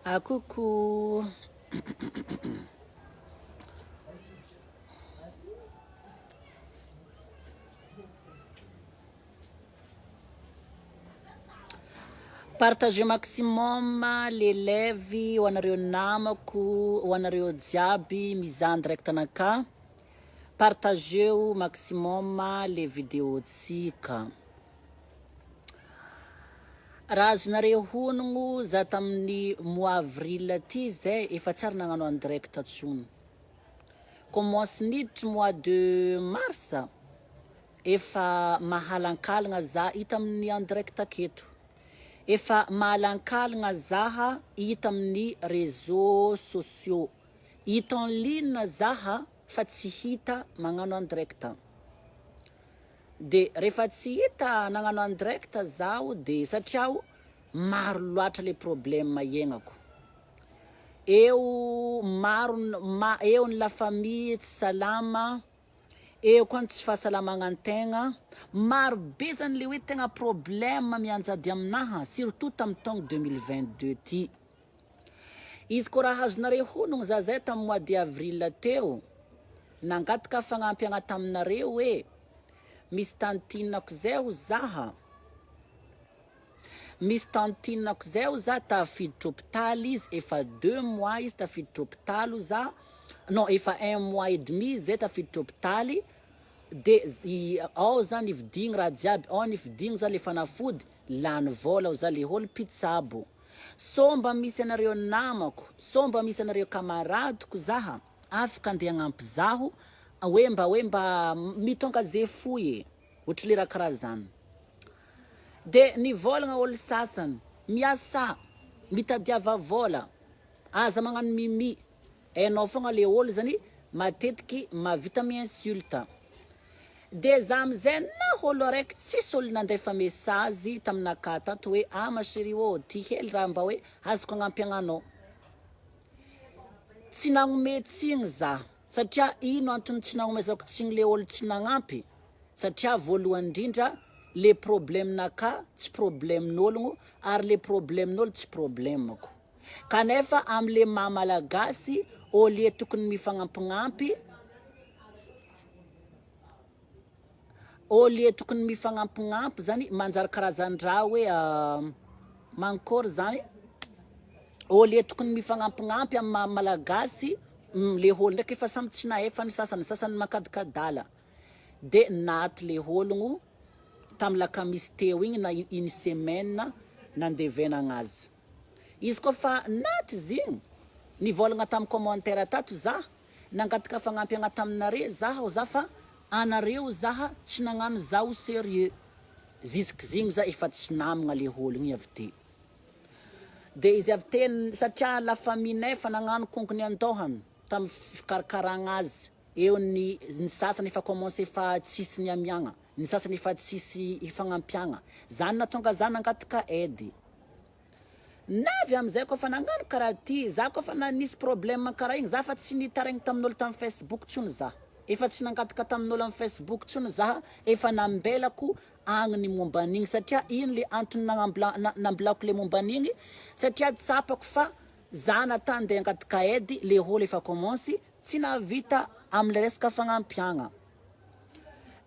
Coucou. Partagez maximum les levy ho anareo namako, ho anareo jiaby mizaha direct anaka. Partagez maximum les vidéotsika. Raha azonareo honogno za tamin'ny mois avril ty zay efa tsara nagnano en direct atsony. Commence niditry mois de mars efa mahalankalagna za hita amin'ny en direct aketo. Efa mahalankalagna zaha hita amin'ny réseaux sociaux. Hita en ligne zaha fa tsy hita magnano en direct. De rehefa tsy hita nagnano en direct zaho de satria maro loatra le problème iainako. Eo eo ny la famille tsy salama, eo koa tsy fahasalamagna antegna, maro be zany le hoe tegna problème mianjady aminaha, surtout tamin'ny taogno 2022 ty. Izy koa raha azonareo honogno za zay tamin'ny mois de avril teo, nangataka fagnampiagna taminareo hoe misy tantinako zay ho zaha. Misy tantinako zay ho za tafiditra hôpitaly izy, efa 2 mois izy tafiditra hôpitaly za. Non, efa 1 mois et demi zay tafiditra hôpitaly. De ao zany vidigny raha jiaby, ao ny vidigny za le fanafody, lany vola za le holo pitsabo. So mba misy anareo namako, so mba misy anareo kamaradiko zaha, afaka andeha agnampy zaho, hoe mba mitonga ze foye, ohatry le raha karaha zany. De nivolagna olo sasany, miasa, mitadiava vola, aza magnano mimi. Hainao fogna le olo zany matetiky mavita mi-insulta. De za amizay na olo araiky tsisy olo nandefa message taminaka tato hoe ma chérie ty hely raha mba hoe azoko agnampiagnanao. Tsy nagnome tsigny za, satria ino antony tsy nagnomezako tsigny le olo tsy nagnampy? Satria voalohany indrindra le problème-naka tsy problème-n'ologno, ary le problème-n'olo tsy problème-ako. Kanefa amle maha-malagasy, au lieu tokony mifagnampignampy, au lieu tokony mifagnampignampy zany manjary karazan-draha hoe mankory zany, au lieu tokony mifagnampignampy amin'ny maha-malagasy, le olo ndraiky efa samy tsy nahefa ny sasany makadikadala. De naty le ologno tamin'ny lakamisy teo igny na une semaine nandevenagna azy. Izy koa fa naty zigny, nivolagna tamin'ny commentaire tato za, nangataka fagnampiagna taminare zaho za fa anareo zaha tsy nagnano za au sérieux. Zisk zigny za efa tsy namagna le ologno avy te. De izy avy te satria la famille nefa nagnano konkony andohany tamin'ny fikarakaragna azy. Eo ny sasany efa commencé fa tsisy ny amiagna, ny sasany efa tsisy ifagnampigna. Zany natonga za nangataka aide. Navy amizay koa fa nangano karaha ty, za koa fa nisy problème karaha igny, za fa tsy nitaraigny tamin'olo tamin'ny Facebook tsony za. Efa tsy nangataka tamin'olo amin'ny Facebook tsony za, efa nambelako agny momba an'igny satria ino le antony nambolako le momba an'igny, satria tsapako fa za nata andeha angataka aide, le olo efa commence tsy navita amle resaka fagnampiagna.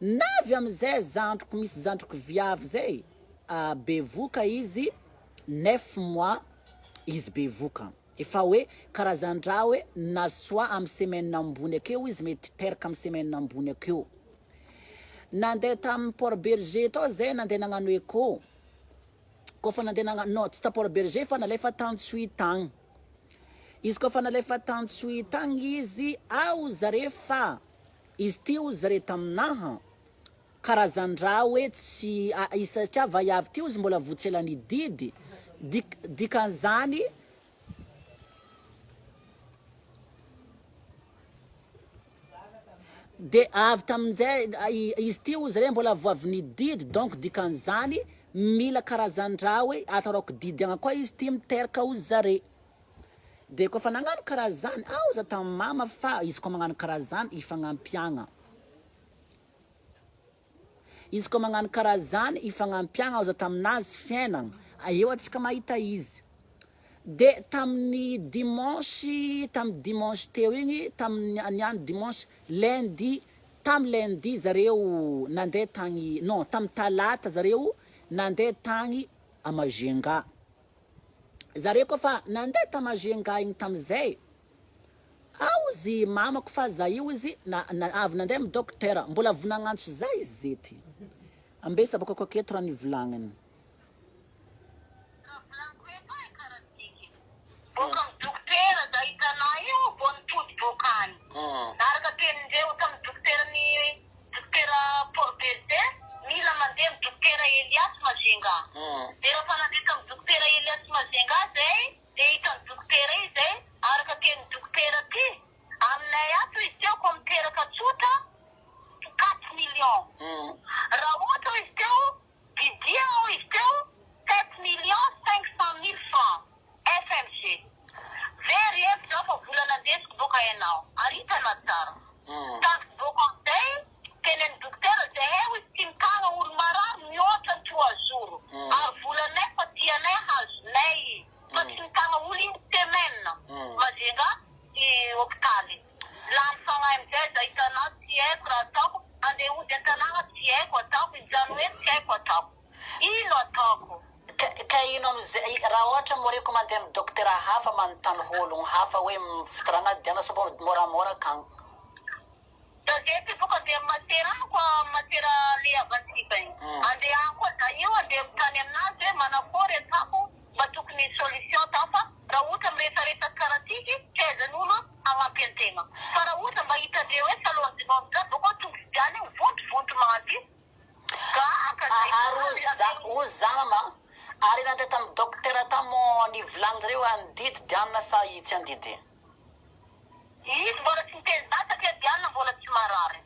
Navy amizay zandroko, misy zandroko viavy zay, bevoka izy 9 mois izy bevoka. Efa hoe karazan-draha hoe na soit amin'ny semaine ambony akeo izy mety teraka amin'ny semaine ambony akeo. Nandeha tamin'ny Port Berger tao zay nandeha nagnano écho. Koa fa nandeha nagnano, non, tsy ta Port Berger fa nalefa Tantsuit agny. Izy koa fa nalefa Tantsuit agny izy, zare fa izy ty zare taminaha karazan-draha hoe tsy izy satria vaiavy ty izy mbola votsela ny didy, dikan'izany de avy tamin'izay izy ty zare mbola voavy didy, donc dikan'izany mila karazan-draha hoe atarako didy agna koa izy ty miteraka ho zare. De koa fa nagnano karaha zany, za tamin'ny mama fa izy koa magnano karaha zany ifagnampigna. Izy koa magnano karaha zany ifagnampigna za taminazy fiainagna, eo atsika mahita izy. de tamin'ny dimanche teo igny tamin'ny aniany dimanche lundi lundi zareo nandeha tagny non tamin'ny talata zareo nandeha tagny a Majenga zareo koa fa nandeha ta Majenga igny tamizay aozy mamako fa za io izy avy nandeha amy dokotera mbola vonagnantso za izy zety ambesa baka koketo raha nivolagniny Bokang dokter da itanay io bonput bokany. Naraka tenindreo tam dokter ni dokter Porbete, mila mandem dokter Elias Majenga. Dera panandi tam dokter Elias Majenga zay, de itan dokter zay, araka ten dokter ti. Aminay ato isteo kom teraka tsotra 4 millions. Raha ohatra isteo bidia isteo 7 millions 500 000 francs. FMC. Very extra for volana desiko boka ianao. Aritana tsara. Tanto boka amizay, tenen dokotera zay he izy ty mitagna olo marary mihoatra ny 3 jours. Ary volanay fa tianay hazonay. Fa tsy mitagna olo iny semaine. Majenga ty hôpitaly. Lany fagnahy amizay da hitanao tsy haiko raha ataoko. Andeha ody an-tanàgna tsy haiko ataoko. Izany hoe tsy haiko ataoko. Ino ataoko? Ka ino amizay raha ohatra morekomande amy dokotera hafa manontany ologno hafa hoe fitaragna diana so moramora kagny da zety boka de matera ko matera le avantiba igny andeha koa da io andeha mitany aminazy hoe manakory atako mba tokony solution tafa raha ohatra miretareta karaha tiky kaizan'olo agnampy an-tegna fa raha ohatra mba hitandreo hoe salonjinao amizay boko tongovidiany igny vontovonto magnatio ozy za mama ary nandeha tamy dokotera tamo nivolagninjareo andidy diana sa i tsy andidy izy mbola tsy miteny za satria diana mbola tsy marary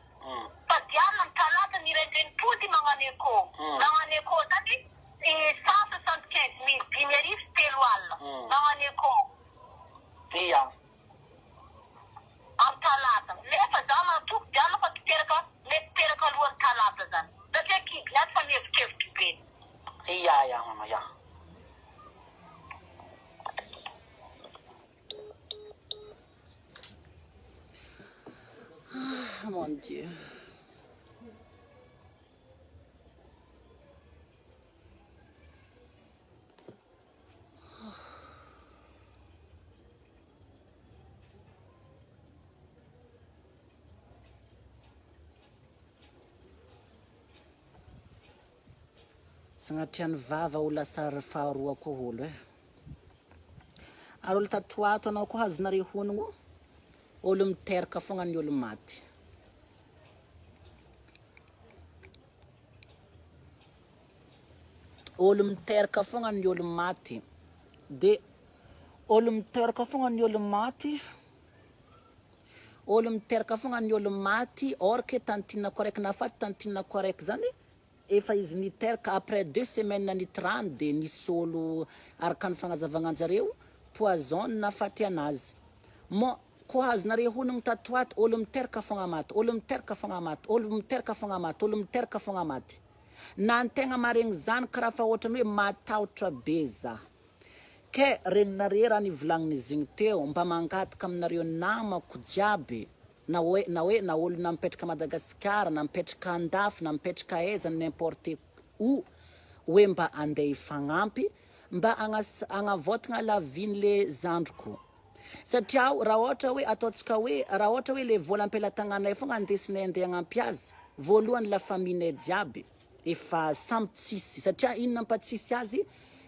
fa diana mitalata nirendreny pody magnano éco magnano éco zany 175 000 dimy arivo telo alina magnano éco ia amy talata nefa za manatoko diana fa mety teraka alohan'ny talata zany satria kignaty fa mihevikevitry be ia mama ia mon Dieu sagnatriany vava ho lasa faharoa koa olo ary olo tatoato anao koa hazonare honogno olo miteraka fogna ny olo maty olo miteraka fogna ny olo maty de olo miteraka fogna ny olo maty olo miteraka fogna ny olo maty or que tantina correct nafaty tantina correct zany efa izy niteraka après 2 semaines nitrano de nisy olo araka ny fagnazavagnanjareo poison nafaty anazy mo ko hazonare honogno tatoato olo miteraka fogna maty olo miteraka fogna maty olo miteraka fogna maty olo miteraka fogna maty na antegna maregny zany karaha fa ohatrany hoe matahotra be za ke regninare raha nivolagniny izy igny teo mba mangataka aminareo namako jiaby na olo na mipetraka Madagasikara na mipetraka andafy na mipetraka aiza n'importe où hoe mba andeha ifagnampy mba agnavotagna la vie-nle zandriko satria raha ohatra hoe ataotsika hoe raha ohatra hoe le vola ampelatanganay fogna andesinay andeha agnampy azy voalohany la famille jiaby efa samby tsisy satria inona ampatsisy azy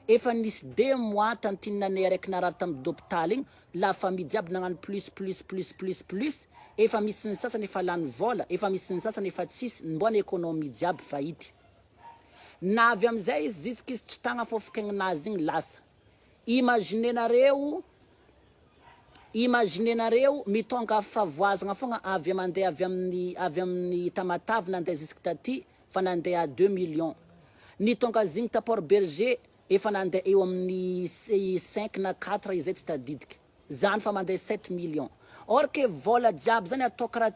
efa nisy 2 mois tantinanay araiky narary tamy d'hôpital igny la famille jiaby nagnano plus efa misy ny sasany efa lany vola efa misy ny sasany efa tsisy mbona économie jiaby fahity na avy amizay izy izy tsy tagna fofokagninazy igny lasa imaginenareo mitonga favoazagna fogna avy mandeha avy amin'ny Tamatave nandeha jusque taty fa nandeha 2 millions nitonga zigny ta Port Berger efa nandeha eo amin'ny 5 na 4 izay tsy tadidiky zany fa mandeha 7 millions or que vola jiaby zany atao karaha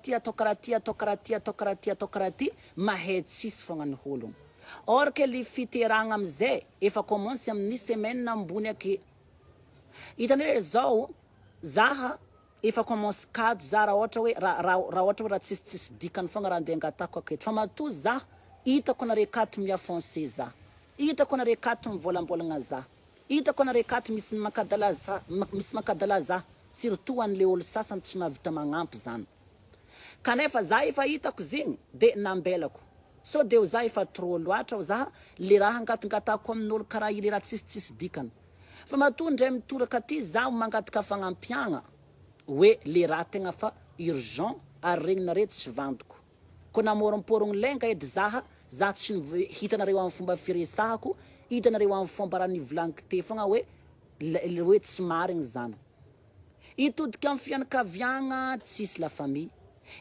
ty mahay tsisy fogna ny ologno or que le fiteragna amizay efa commence amin'ny semaine ambony ake Hitanareo zao zaha efa commence kado za raha ohatra hoe raha ohatra hoe raha tsisy dikany fogna raha andeha angatako aketo fa matoa za hitako anareo akato miafonce za hitako anareo akato mivolambolagna za hitako anareo akato misy makadala za surtout an'le olo sasany tsy mahavita magnampy zany kanefa za efa hitako zegny de nambelako so de za efa trop loatra za le raha angatangatako amin'olo karaha ile raha tsisy dikany fa matoa ndray mitoraka aty za mangataka fagnampiagna hoe le raha tegna fa urgent ary regninareo tsy vantoko ko namorom-porogno lenga edy za tsy hitanareo amin'ny fomba firesahako hitanareo amin'ny fomba raha nivolagniko te fogna hoe tsy marigny zany hitodika amin'ny fianakaviagna tsisy la famille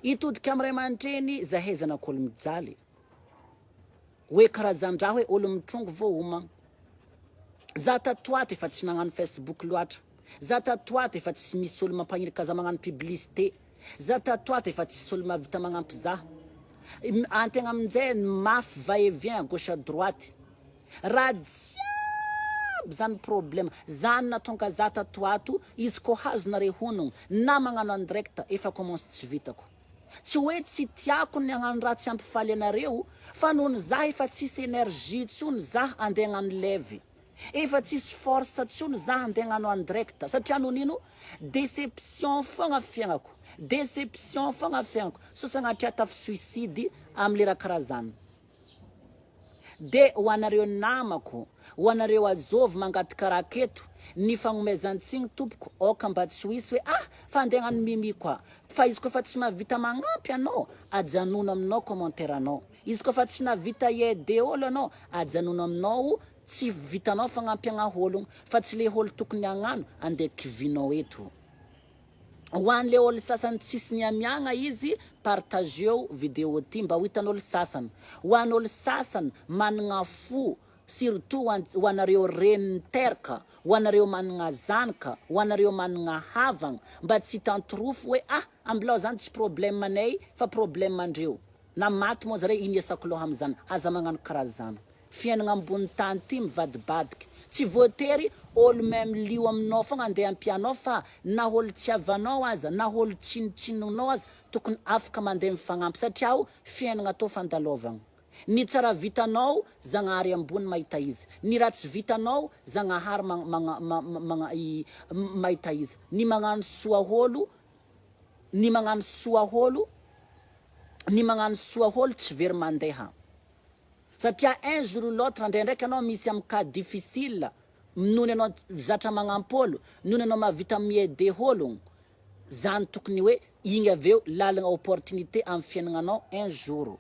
hitodika amin'ny ray aman-dreny zahay zanak'olo mijaly hoe karazan-draha hoe olo mitrongo vao homagna za tatoato efa tsy nagnano Facebook loatra za tatoato efa tsy misy olo mampagnirika za magnano publicité za tatoato efa tsisy olo mahavita magnampy za antegna aminjay mafy va et vient à gauche à droite raha jiaby zany problème zany natonga za tatoato izy ko hazonareo honogno na magnano en direct efa commence tsy vitako tsy hoe tsy tiako ny hagnano raha tsy ampifaly anareo fa nohony za efa tsisy énergie tsony za andeha hagnano levy efa tsisy force tsony za andeha hagnano en direct satria nonino déception fogna fiagnako déception fogna fiagnako so sagnatria tafy suicide am'le raha karaha zany de ho anareo namako ho anareo azovy mangataka raha keto ny fagnomezantsigny tompoko oka mba tsy hoisy hoe fa andeha hagnano mimi koa fa izy koa fa tsy mahavita magnampy anao ajanona aminao commentaire anao izy koa fa tsy navita aider olo anao ajanona aminao tsy vitanao fagnampiagna ologno fa tsy le olo tokony hagnano andeha kivinao eto ho an'le olo sasany tsisy niamiagna izy partageo vidéo ty mba ho hitan'olo sasany ho an'olo sasany managna fo surtout ho anareo reniny teraka ho anareo managna zanaka ho anareo managna havagna mba tsy hitantorofo hoe ambilao zany tsy problème anay fa problème andreo na maty moa zare iny iasako loha am'zany aza magnano karaha zany fiainagna ambony tany ty mivadibadiky tsy voatery olo même lio aminao fogna andeha ampianao fa na olo tsy avanao aza na olo tsinotsinonao aza tokony afaka mandeha mifagnampy satria fiainagna atao fandalovagna ny tsara vitanao zagnahary ambony mahita izy ny raha tsy vitanao zagnahary mahita izy ny magnano soa olo tsy very mandeha satria un jour ou l'autre ndraindraiky anao misy amin'ny cas difficile nohony anao zatra magnampolo nohony anao mahavita miaider ologno zany tokony hoe igny aveo lalagna opportunité amin'ny fiaignananao un jour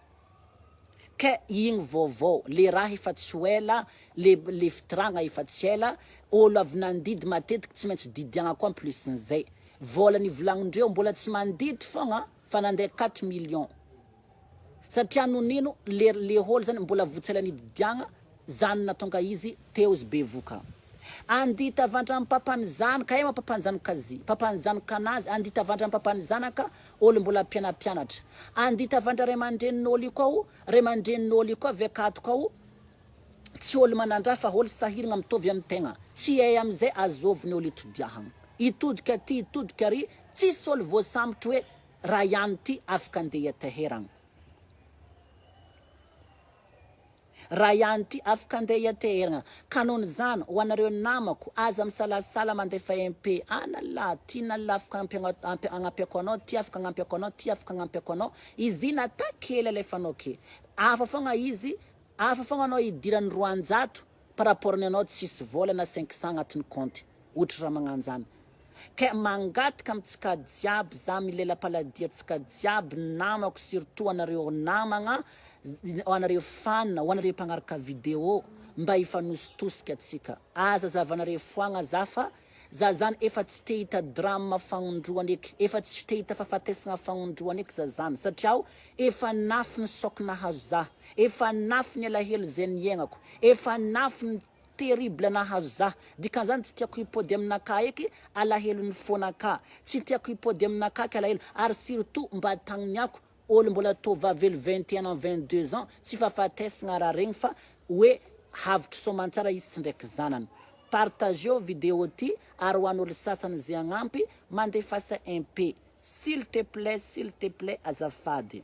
ke igny vaovao le raha efa tsy ela le fitiragna efa tsy ela olo avy nandidy matetiky tsy maintsy didiagna koa plus n'izay vola ny volagnindreo mbola tsy mandidy fogna fa nandeha 4 millions satria nonino le olo zany mbola votsela ny didiagna zany natonga izy teozy bevoka andita avandra amin'ny papany zanaka ma papany zanakazy papany zanakanazy andita avandra amin'ny papany zanaka olo mbola pianatra andita avandra ray aman-drenin'olo koa ray aman-drenin'olo koa vekato koa tsy olo manandra fa olo sahiragna mitovy amin'ny tegna tsy ay am'izay azoviny olo itodiahagna itodika ty itodika ry tsisy olo voasambotry hoe raha ihany ty afaka andeha teheragna raha ihany ty afaka andeha iateheragna kanony zany ho anareo namako aza misalasala mandefa MP nala ty nala afaka agnapiako anao ty afaka agnapiako anao ty afaka agnapiako anao izy ina takely alefanao ke afa fogna izy afa fogna anao idirany 200 par rapport ny anao tsisy vola na 500 agnatin'ny compte ohatra raha magnanjany ke mangataka amitsika jiaby za milela-paladia tsika jiaby namako surtout anareo namagna anareo fan anareo mpagnaraka vidéo mba ifanositosika atsika aza zavanareo foagna zafa za zany efa tsy te hita drama fagnondroana eky efa tsy te hita fahafatesagna fagnondroana eky za zany satria efa nafy ny sokina nahazo za efa nafy ny alahelo zay niaignako efa nafy ny terrible nahazo za dikan'izany tsy tiako hipody aminaka eky alahelo ny fonaka tsy tiako hipody aminaka eky alahelo ary surtout mba tagniniako olo mbola tovavelo 21 ans 22 ans tsy fahafatesagna raha regny fa hoe havitry soamantsara izy tsy ndraiky zanany partageo vidéo ty ary ho an'olo sasany zay agnampy mandefasa MP s'il te plaît azafady.